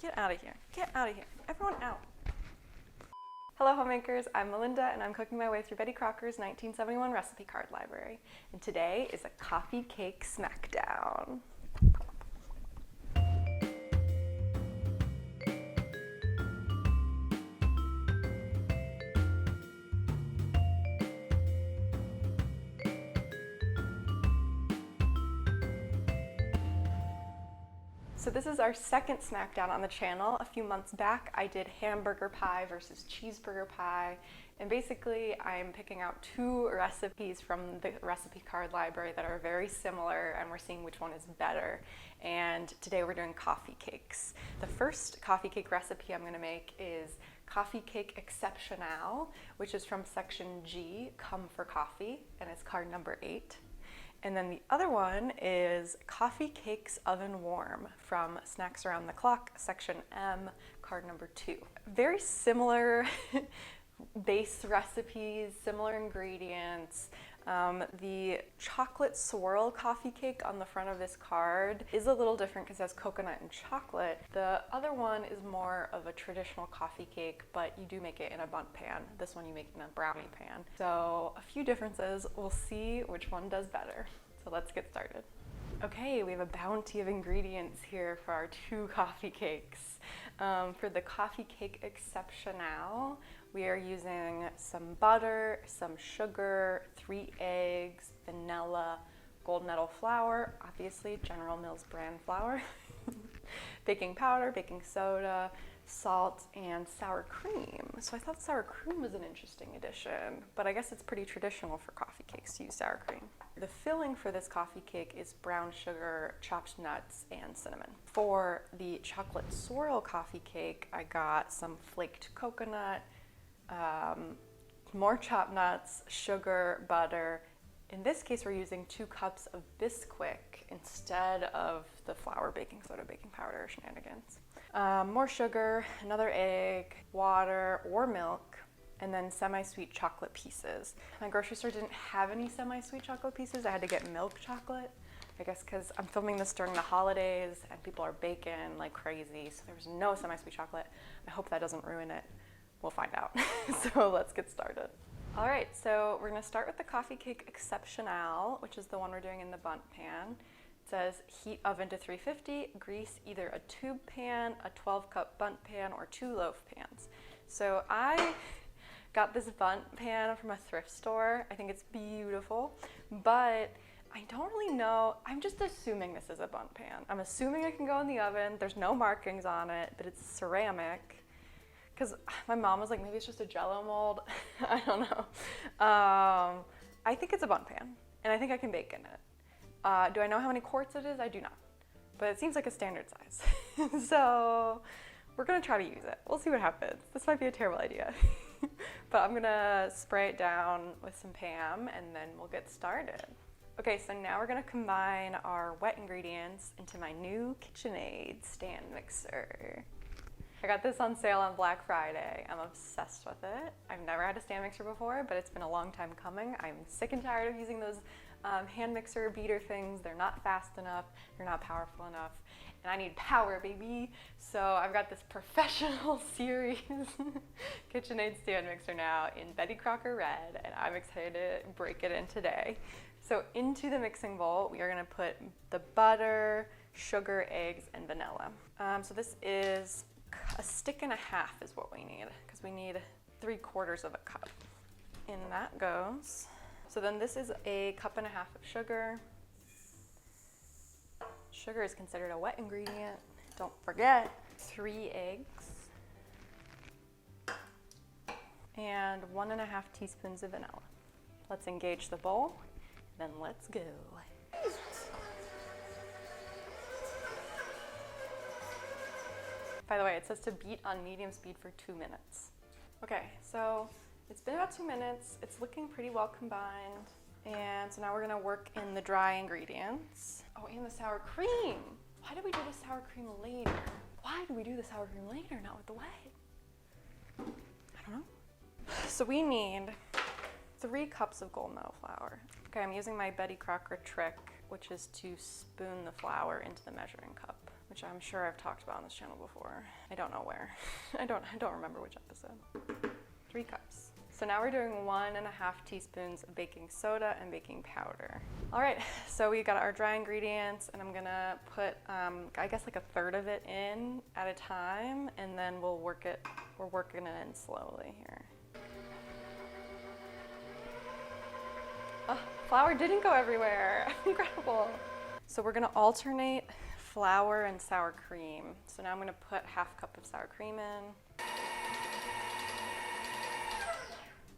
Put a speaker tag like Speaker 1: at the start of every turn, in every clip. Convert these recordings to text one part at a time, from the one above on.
Speaker 1: Get out of here. Get out of here. Everyone out. Hello homemakers, I'm Melinda and I'm cooking my way through Betty Crocker's 1971 recipe card library. And today is a coffee cake smackdown. So this is our second smackdown on the channel. A few months back I did hamburger pie versus cheeseburger pie, and basically I'm picking out two recipes from the recipe card library that are very similar and we're seeing which one is better. And today we're doing coffee cakes. The first coffee cake recipe I'm going to make is Coffee Cake Exceptionale, which is from section G, Come for Coffee, and it's card number 8. And then the other one is Coffee Cakes Oven Warm from Snacks Around the Clock, section M, card number 2. Very similar base recipes, similar ingredients. The Chocolate Swirl Coffee Cake on the front of this card is a little different because it has coconut and chocolate. The other one is more of a traditional coffee cake, but you do make it in a bundt pan. This one you make in a brownie pan. So a few differences. We'll see which one does better. So let's get started. Okay, we have a bounty of ingredients here for our two coffee cakes. For the Coffee Cake Exceptionale, we are using some butter, some sugar, 3 eggs, vanilla, gold medal flour, obviously General Mills brand flour, baking powder, baking soda, salt, and sour cream. So I thought sour cream was an interesting addition, but I guess it's pretty traditional for coffee cakes to use sour cream. The filling for this coffee cake is brown sugar, chopped nuts, and cinnamon. For the Chocolate Swirl Coffee Cake, I got some flaked coconut, more chopped nuts, sugar, butter. In this case, we're using 2 cups of Bisquick instead of the flour, baking soda, baking powder shenanigans. More sugar, another egg, water or milk, and then semi-sweet chocolate pieces. My grocery store didn't have any semi-sweet chocolate pieces. I had to get milk chocolate, I guess because I'm filming this during the holidays and people are baking like crazy, so there was no semi-sweet chocolate. I hope that doesn't ruin it. We'll find out. So let's get started. All right, so we're gonna start with the Coffee Cake Exceptionale, which is the one we're doing in the bundt pan. It says heat oven to 350, grease either a tube pan, a 12-cup bundt pan, or 2 loaf pans. So I got this bundt pan from a thrift store. I think it's beautiful, but I don't really know. I'm just assuming this is a bundt pan. I'm assuming it can go in the oven. There's no markings on it, but it's ceramic. Because my mom was like, maybe it's just a Jell-O mold. I don't know. I think it's a bundt pan, and I think I can bake in it. Do I know how many quarts it is? I do not. But it seems like a standard size. So we're gonna try to use it. We'll see what happens. This might be a terrible idea. But I'm gonna spray it down with some Pam, and then we'll get started. Okay, so now we're gonna combine our wet ingredients into my new KitchenAid stand mixer. I got this on sale on Black Friday. I'm obsessed with it. I've never had a stand mixer before, but it's been a long time coming. I'm sick and tired of using those hand mixer beater things. They're not fast enough, they're not powerful enough, and I need power, baby. So I've got this professional series KitchenAid stand mixer now in Betty Crocker Red, and I'm excited to break it in today. So into the mixing bowl, we are gonna put the butter, sugar, eggs, and vanilla. So this is a stick and a half is what we need, because we need 3/4 of a cup. In that goes. So then this is a cup and a half of sugar. Sugar is considered a wet ingredient. Don't forget. 3 eggs. And 1.5 teaspoons of vanilla. Let's engage the bowl, then let's go. By the way, it says to beat on medium speed for 2 minutes. Okay, so it's been about 2 minutes. It's looking pretty well combined. And so now we're gonna work in the dry ingredients. Oh, and the sour cream. Why did we do the sour cream later? Why did we do the sour cream later, not with the wet? I don't know. So we need 3 cups of gold medal flour. Okay, I'm using my Betty Crocker trick, which is to spoon the flour into the measuring cup. which I'm sure I've talked about on this channel before. I don't know where. I don't remember which episode. 3 cups. So now we're doing 1.5 teaspoons of baking soda and baking powder. All right, so we got our dry ingredients, and I'm gonna put, I guess like 1/3 of it in at a time, and then we're working it in slowly here. Oh, flour didn't go everywhere. Incredible. So we're gonna alternate flour and sour cream. So now I'm gonna put 1/2 cup of sour cream in.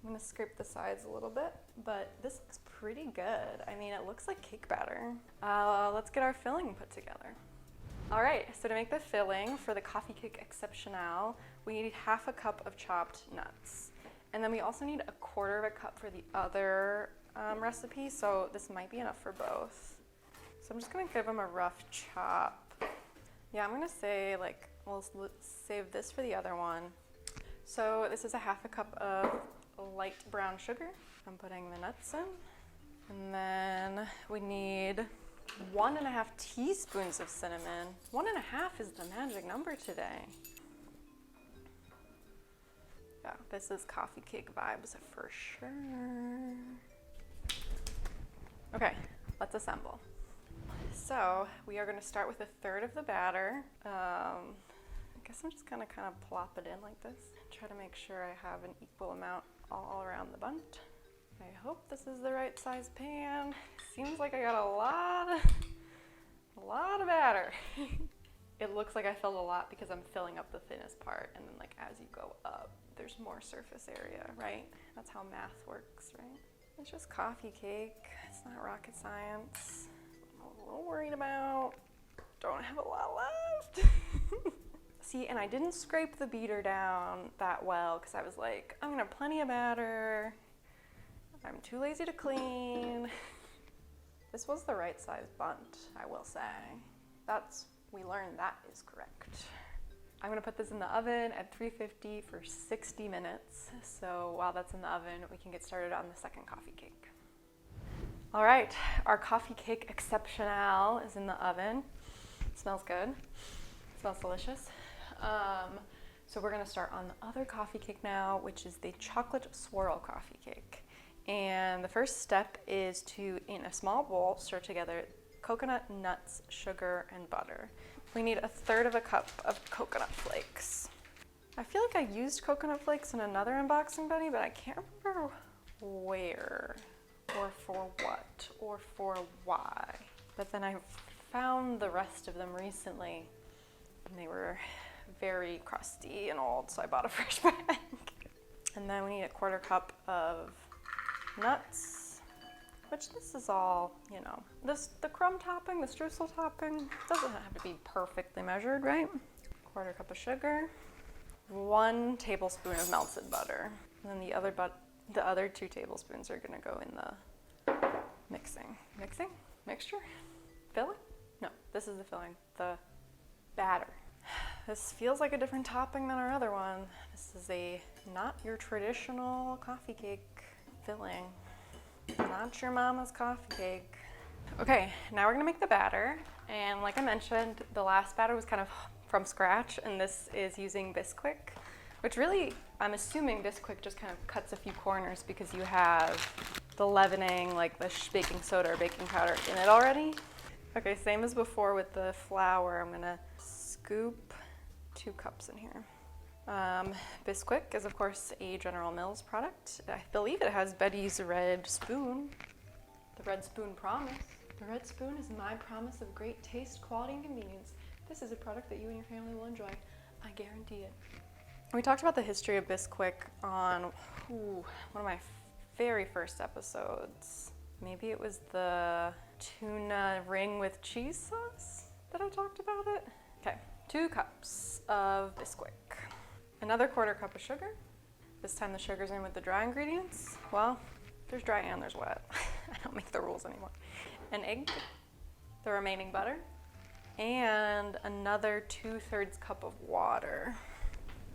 Speaker 1: I'm gonna scrape the sides a little bit, but this looks pretty good. I mean, it looks like cake batter. Let's get our filling put together. All right, so to make the filling for the Coffee Cake Exceptionale, we need 1/2 cup of chopped nuts. And then we also need 1/4 cup for the other recipe, so this might be enough for both. So I'm just gonna give them a rough chop. Yeah, I'm gonna say like, we'll save this for the other one. So this is 1/2 cup of light brown sugar. I'm putting the nuts in. And then we need 1.5 teaspoons of cinnamon. 1.5 is the magic number today. Yeah, this is coffee cake vibes for sure. Okay, let's assemble. So we are going to start with 1/3 of the batter. I guess I'm just going to kind of plop it in like this. Try to make sure I have an equal amount all around the bundt. I hope this is the right size pan. Seems like I got a lot of batter. It looks like I filled a lot because I'm filling up the thinnest part, and then like as you go up, there's more surface area, right? That's how math works, right? It's just coffee cake. It's not rocket science. I'm a little worried about. Don't have a lot left. See, and I didn't scrape the beater down that well because I was like, I'm gonna have plenty of batter. I'm too lazy to clean. This was the right size bundt, I will say. We learned that is correct. I'm gonna put this in the oven at 350 for 60 minutes. So while that's in the oven, we can get started on the second coffee cake. All right, our Coffee Cake Exceptionale is in the oven. It smells good. It smells delicious. So we're gonna start on the other coffee cake now, which is the Chocolate Swirl Coffee Cake. And the first step is to, in a small bowl, stir together coconut, nuts, sugar, and butter. We need 1/3 cup of coconut flakes. I feel like I used coconut flakes in another unboxing buddy, but I can't remember where, or for what, or for why. But then I found the rest of them recently, and they were very crusty and old, so I bought a fresh bag. And then we need 1/4 cup of nuts, which this is all, you know, the crumb topping, the streusel topping, doesn't have to be perfectly measured, right? 1/4 cup of sugar, 1 tablespoon of melted butter, and then the other 2 tablespoons are gonna go in the mixture, filling? No, this is the filling, the batter. This feels like a different topping than our other one. This is not your traditional coffee cake filling. Not your mama's coffee cake. Okay, now we're gonna make the batter. And like I mentioned, the last batter was kind of from scratch, and this is using Bisquick, which really, I'm assuming Bisquick just kind of cuts a few corners because you have the leavening, like the baking soda or baking powder in it already. Okay, same as before with the flour. I'm gonna scoop 2 cups in here. Bisquick is of course a General Mills product. I believe it has Betty's red spoon. The red spoon promise. The red spoon is my promise of great taste, quality, and convenience. This is a product that you and your family will enjoy. I guarantee it. We talked about the history of Bisquick on one of my very first episodes. Maybe it was the tuna ring with cheese sauce that I talked about it. Okay, 2 cups of Bisquick. Another 1/4 cup of sugar. This time the sugar's in with the dry ingredients. Well, there's dry and there's wet. I don't make the rules anymore. An egg, the remaining butter, and another 2/3 cup of water.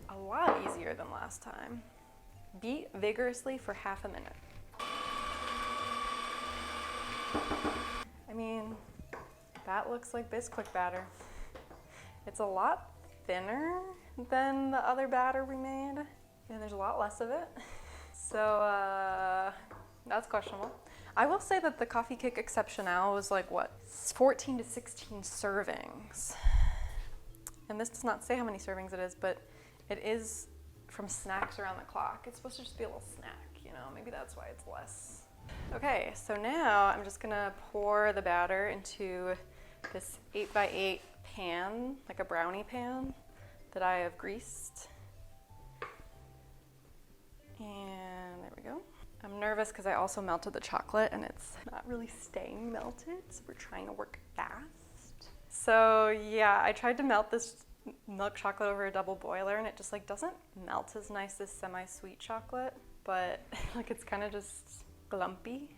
Speaker 1: A lot easier than last time. Beat vigorously for 1/2 minute. I mean, that looks like Bisquick batter. It's a lot thinner than the other batter we made, and there's a lot less of it. So that's questionable. I will say that the Coffee Cake Exceptionale was like, what, 14 to 16 servings. And this does not say how many servings it is, but it is from Snacks Around the Clock. It's supposed to just be a little snack, you know, maybe that's why it's less. Okay, so now I'm just gonna pour the batter into this 8x8 pan, like a brownie pan that I have greased. And there we go. I'm nervous because I also melted the chocolate and it's not really staying melted, so we're trying to work fast. So yeah, I tried to melt this milk chocolate over a double boiler and it just like doesn't melt as nice as semi-sweet chocolate, but like it's kind of just glumpy.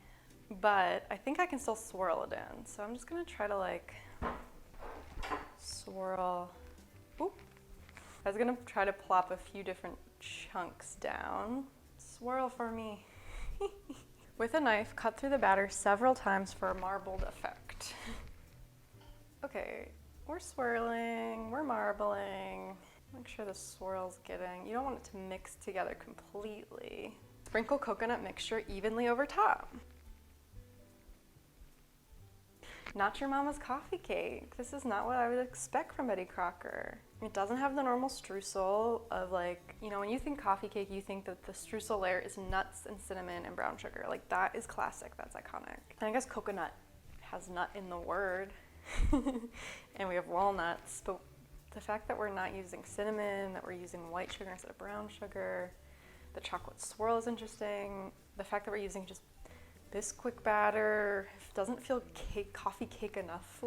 Speaker 1: But I think I can still swirl it in, so I'm just gonna try to like swirl. Oop. I was gonna try to plop a few different chunks down. Swirl for me. With a knife, cut through the batter several times for a marbled effect. Okay, we're swirling, we're marbling. Make sure the swirl's getting, you don't want it to mix together completely. Sprinkle coconut mixture evenly over top. Not your mama's coffee cake. This is not what I would expect from Betty Crocker. It doesn't have the normal streusel of like, you know, when you think coffee cake, you think that the streusel layer is nuts and cinnamon and brown sugar. Like that is classic, that's iconic. And I guess coconut has nut in the word. And we have walnuts, but the fact that we're not using cinnamon, that we're using white sugar instead of brown sugar, the chocolate swirl is interesting. The fact that we're using just Bisquick batter doesn't feel coffee cake enough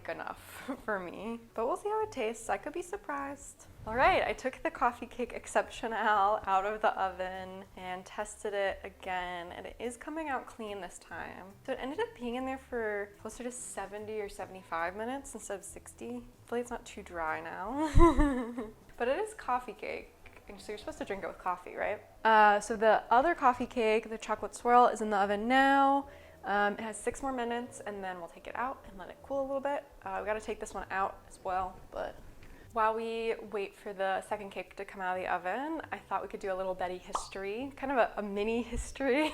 Speaker 1: enough for me, but we'll see how it tastes. I could be surprised. All right, I took the Coffee Cake Exceptionale out of the oven and tested it again, and it is coming out clean this time. So it ended up being in there for closer to 70 or 75 minutes instead of 60. Hopefully it's not too dry now. But it is coffee cake. So you're supposed to drink it with coffee, right? So the other coffee cake, the chocolate swirl, is in the oven now. It has 6 more minutes and then we'll take it out and let it cool a little bit. We gotta take this one out as well, but while we wait for the second cake to come out of the oven, I thought we could do a little Betty history, kind of a mini history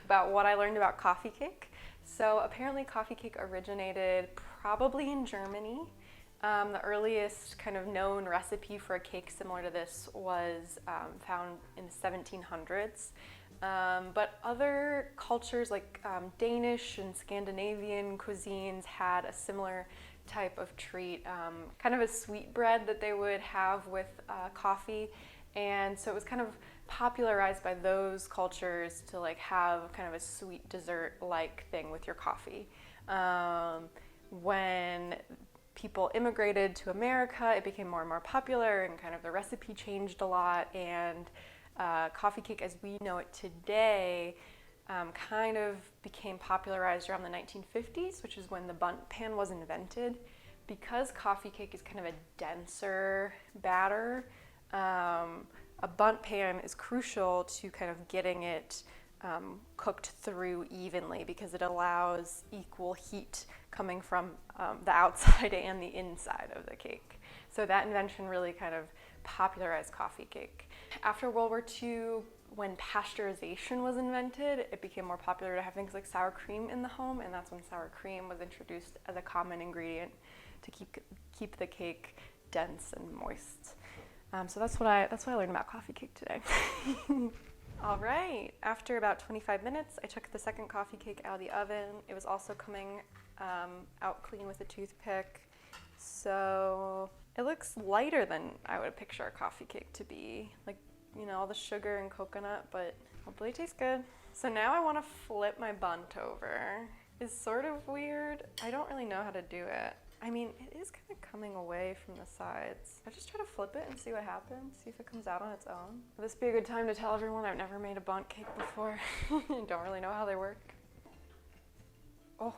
Speaker 1: about what I learned about coffee cake. So apparently coffee cake originated probably in Germany. The earliest kind of known recipe for a cake similar to this was found in the 1700s. But other cultures like Danish and Scandinavian cuisines had a similar type of treat, kind of a sweet bread that they would have with coffee. And so it was kind of popularized by those cultures to like have kind of a sweet dessert-like thing with your coffee. When people immigrated to America, it became more and more popular and kind of the recipe changed a lot, and coffee cake as we know it today kind of became popularized around the 1950s, which is when the bundt pan was invented. Because coffee cake is kind of a denser batter, a bundt pan is crucial to kind of getting it cooked through evenly, because it allows equal heat coming from the outside and the inside of the cake. So that invention really kind of popularized coffee cake. After World War II, when pasteurization was invented, it became more popular to have things like sour cream in the home, and that's when sour cream was introduced as a common ingredient to keep the cake dense and moist. So that's what I learned about coffee cake today. All right, after about 25 minutes, I took the second coffee cake out of the oven. It was also coming out clean with a toothpick. So it looks lighter than I would picture a coffee cake to be. Like, you know, all the sugar and coconut, but hopefully it tastes good. So now I want to flip my bundt over. It's sort of weird. I don't really know how to do it. I mean, it is kind of coming away from the sides. I just try to flip it and see what happens, see if it comes out on its own. Would this be a good time to tell everyone I've never made a bundt cake before? I don't really know how they work. Oh,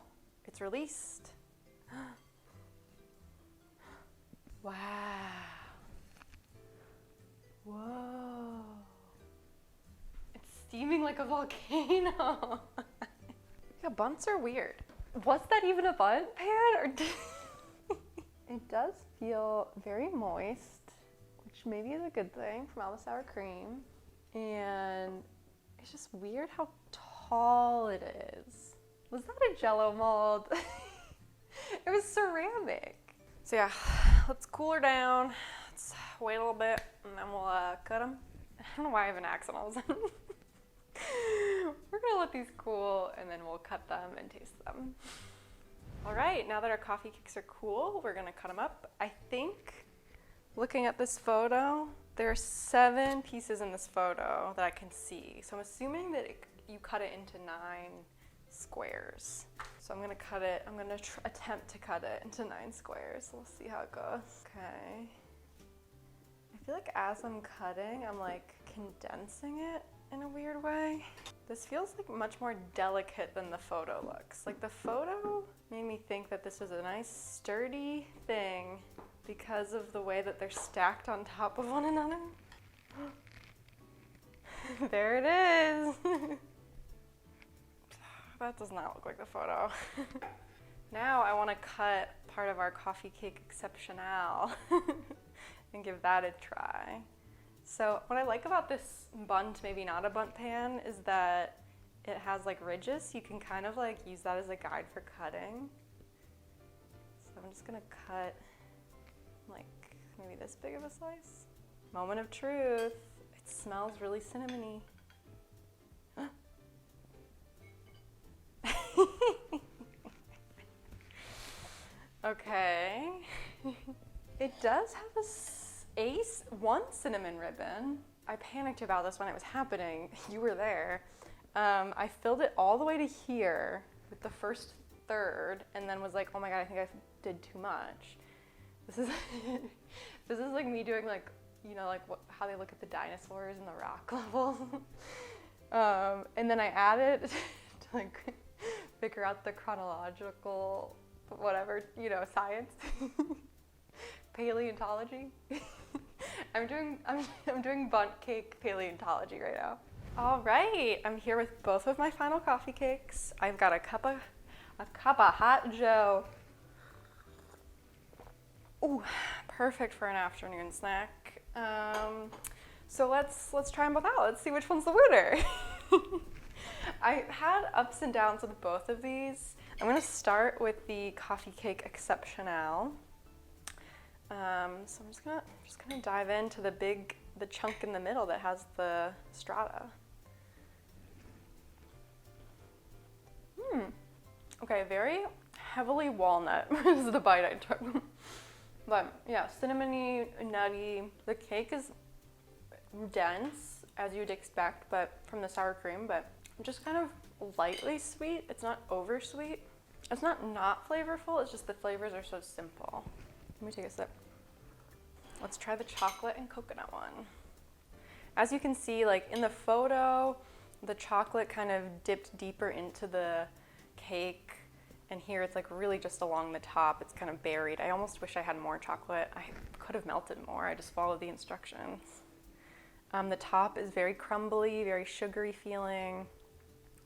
Speaker 1: it's released. Wow. Whoa. It's steaming like a volcano. Yeah, bundts are weird. Was that even a bundt pan? Or It does feel very moist, which maybe is a good thing from all the sour cream. And it's just weird how tall it is. Was that a Jell-O mold? It was ceramic. So yeah, let's cool her down. Let's wait a little bit and then we'll cut them. I don't know why I have an accent all of a sudden. We're gonna let these cool and then we'll cut them and taste them. All right, now that our coffee cakes are cool, we're gonna cut them up. I think, looking at this photo, there are 7 pieces in this photo that I can see. So I'm assuming that you cut it into 9 squares. So I'm gonna cut it, I'm gonna attempt to cut it into 9 squares. We'll see how it goes. Okay. I feel like as I'm cutting, I'm like condensing it in a weird way. This feels like much more delicate than the photo looks. Like the photo made me think that this was a nice sturdy thing because of the way that they're stacked on top of one another. There it is. That does not look like the photo. Now I want to cut part of our coffee cake exceptionale and give that a try. So what I like about this bunt, maybe not a bunt pan, is that it has like ridges. You can kind of like use that as a guide for cutting. So I'm just gonna cut like maybe this big of a slice. Moment of truth. It smells really cinnamony. Okay. It does have one cinnamon ribbon. I panicked about this when it was happening. You were there. I filled it all the way to here with the first third and then was like, oh my God, I think I did too much. This is this is like me doing like, you know, like how they look at the dinosaurs in the rock level. And then I added to like figure out the chronological, whatever, you know, science. Paleontology. I'm doing bunt cake paleontology right now. All right, I'm here with both of my final coffee cakes. I've got a cup of hot joe. Ooh, perfect for an afternoon snack. So let's try them both out. Let's see which one's the winner. I had ups and downs with both of these. I'm gonna start with the coffee cake exceptionale. So I'm just gonna dive into the chunk in the middle that has the strata. Okay, very heavily walnut is the bite I took. But yeah, cinnamony, nutty. The cake is dense, as you'd expect, but from the sour cream, but just kind of lightly sweet. It's not over sweet. It's not flavorful, it's just the flavors are so simple. Let me take a sip. Let's try the chocolate and coconut one. As you can see, like in the photo, the chocolate kind of dipped deeper into the cake, and here it's like really just along the top. It's kind of buried. I almost wish I had more chocolate. I could have melted more. I just followed the instructions. The top is very crumbly, very sugary feeling,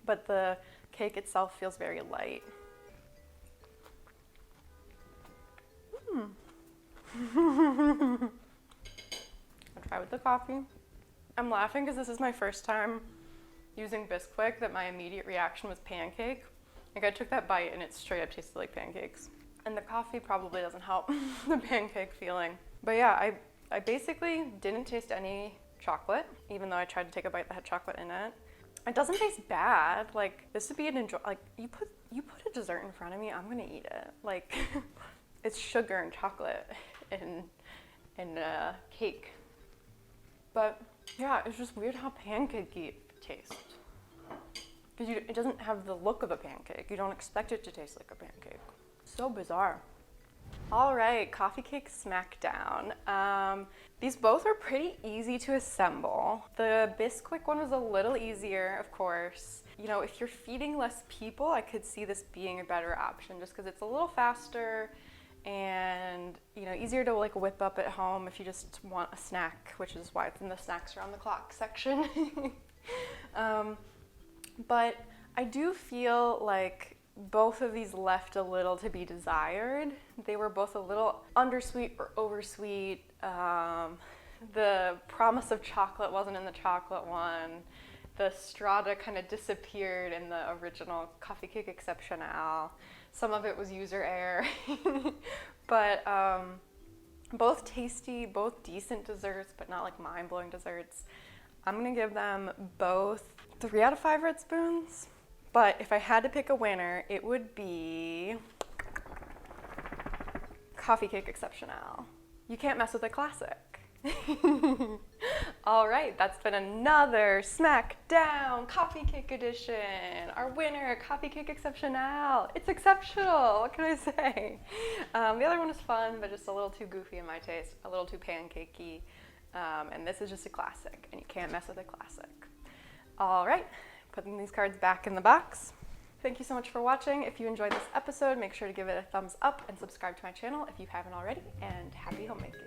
Speaker 1: but the cake itself feels very light. I'll try with the coffee. I'm laughing because this is my first time using Bisquick that my immediate reaction was pancake. Like I took that bite and it straight up tasted like pancakes. And the coffee probably doesn't help the pancake feeling. But yeah, I basically didn't taste any chocolate, even though I tried to take a bite that had chocolate in it. It doesn't taste bad. Like this would be an like you put a dessert in front of me, I'm gonna eat it. Like it's sugar and chocolate and cake. But yeah, it's just weird how pancakey it tastes. Because it doesn't have the look of a pancake. You don't expect it to taste like a pancake. So bizarre. All right, coffee cake smackdown. These both are pretty easy to assemble. The Bisquick one was a little easier, of course. You know, if you're feeding less people, I could see this being a better option just because it's a little faster and, you know, easier to like whip up at home if you just want a snack, which is why it's in the snacks around the clock section. But I do feel like both of these left a little to be desired. They were both a little undersweet or oversweet. The promise of chocolate wasn't in the chocolate one. The strata kind of disappeared in the original Coffee Cake Exceptionale. Some of it was user error. But both tasty, both decent desserts, but not like mind-blowing desserts. I'm gonna give them both 3 out of 5 red spoons. But if I had to pick a winner, it would be Coffee Cake Exceptionale. You can't mess with a classic. All right, that's been another Smackdown Coffee Cake edition. Our winner, Coffee Cake Exceptionale. It's exceptional, what can I say? The other one was fun, but just a little too goofy in my taste, a little too pancakey. And this is just a classic, and you can't mess with a classic. All right, putting these cards back in the box. Thank you so much for watching. If you enjoyed this episode, make sure to give it a thumbs up and subscribe to my channel if you haven't already, and happy homemaking.